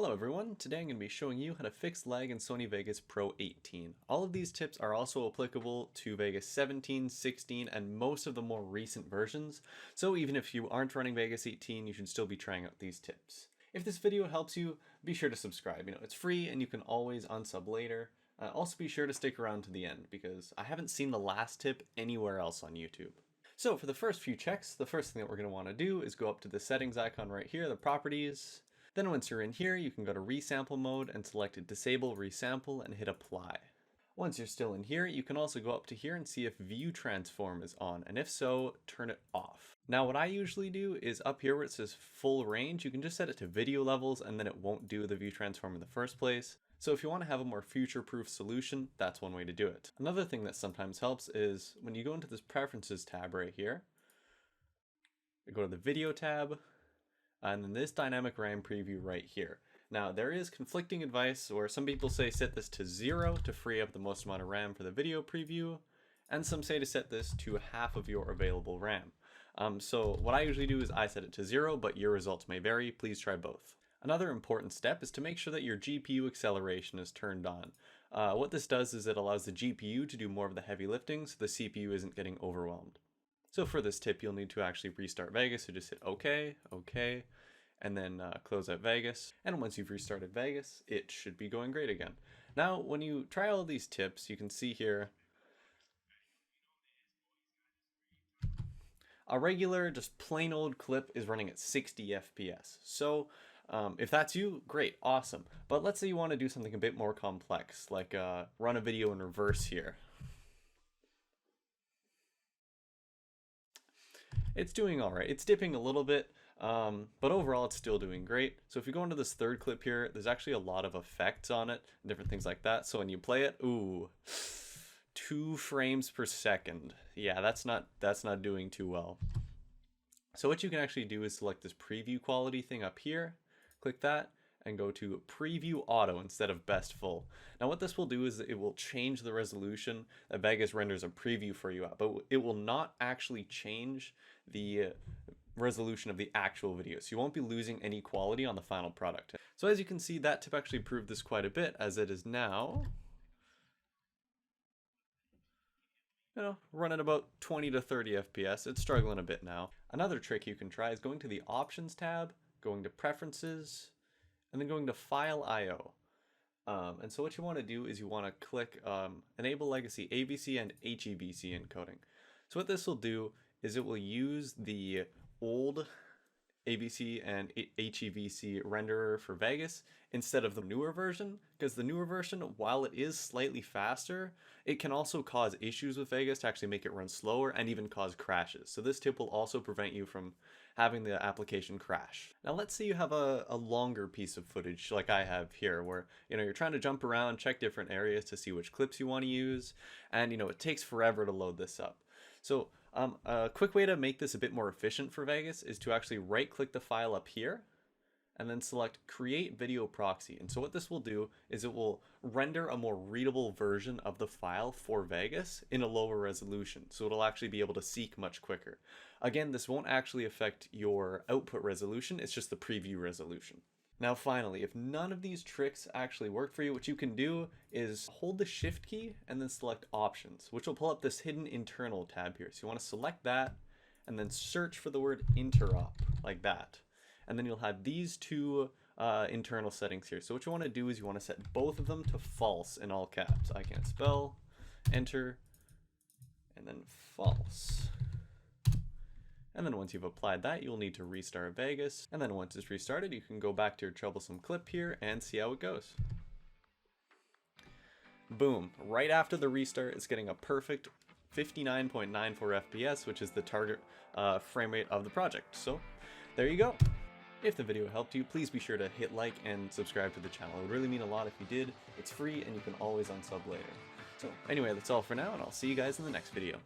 Hello everyone, today I'm going to be showing you how to fix lag in Sony Vegas Pro 18. All of these tips are also applicable to Vegas 17, 16, and most of the more recent versions, so even if you aren't running Vegas 18, you should still be trying out these tips. If this video helps you, be sure to subscribe. It's free and you can always unsub later. Also be sure to stick around to the end because I haven't seen the last tip anywhere else on YouTube. So for the first few checks, the first thing that we're going to want to do is go up to the settings icon right here, the properties. Then once you're in here, you can go to resample mode and select disable resample and hit apply. Once you're still in here, you can also go up to here and see if view transform is on, and if so, turn it off. Now what I usually do is up here where it says full range, you can just set it to video levels and then it won't do the view transform in the first place. So if you want to have a more future-proof solution, that's one way to do it. Another thing that sometimes helps is when you go into this preferences tab right here, you go to the video tab, and then this dynamic RAM preview right here. Now there is conflicting advice where some people say set this to 0 to free up the most amount of RAM for the video preview, and some say to set this to half of your available RAM. So what I usually do is I set it to 0, but your results may vary. Please try both. Another important step is to make sure that your GPU acceleration is turned on. What this does is it allows the GPU to do more of the heavy lifting so the CPU isn't getting overwhelmed. So for this tip, you'll need to actually restart Vegas, so just hit OK, OK, and then close out Vegas. And once you've restarted Vegas, it should be going great again. Now, when you try all these tips, you can see here a regular, just plain old clip is running at 60 FPS. So if that's you, great, awesome. But let's say you want to do something a bit more complex, like run a video in reverse here. It's doing all right. It's dipping a little bit, but overall it's still doing great. So if you go into this third clip here, there's actually a lot of effects on it, different things like that. So when you play it, ooh, 2 frames per second. Yeah, that's not doing too well. So what you can actually do is select this preview quality thing up here, click that, and go to preview auto instead of best full. Now what this will do is it will change the resolution that Vegas renders a preview for you at, but it will not actually change the resolution of the actual video. So you won't be losing any quality on the final product. So as you can see, that tip actually proved this quite a bit, as it is now, running about 20 to 30 FPS. It's struggling a bit now. Another trick you can try is going to the options tab, going to preferences, and then going to File I/O. And so what you want to do is you want to click Enable Legacy AVC and HEVC encoding. So what this will do is it will use the old AVC and HEVC renderer for Vegas instead of the newer version, because the newer version, while it is slightly faster, it can also cause issues with Vegas to actually make it run slower and even cause crashes. So this tip will also prevent you from having the application crash. Now let's say you have a longer piece of footage like I have here where you're trying to jump around, check different areas to see which clips you want to use, and it takes forever to load this up. So a quick way to make this a bit more efficient for Vegas is to actually right click the file up here and then select create video proxy. And so what this will do is it will render a more readable version of the file for Vegas in a lower resolution. So it'll actually be able to seek much quicker. Again, this won't actually affect your output resolution, it's just the preview resolution. Now finally, if none of these tricks actually work for you, what you can do is hold the shift key and then select options, which will pull up this hidden internal tab here. So you want to select that and then search for the word interop, like that. And then you'll have these two internal settings here. So what you want to do is you want to set both of them to false in all caps. I can't spell, enter, and then false. And then once you've applied that, you'll need to restart Vegas. And then once it's restarted, you can go back to your troublesome clip here and see how it goes. Boom, right after the restart, it's getting a perfect 59.94 FPS, which is the target frame rate of the project. So there you go. If the video helped you, please be sure to hit like and subscribe to the channel. It would really mean a lot if you did. It's free and you can always unsub later. So anyway, that's all for now, and I'll see you guys in the next video.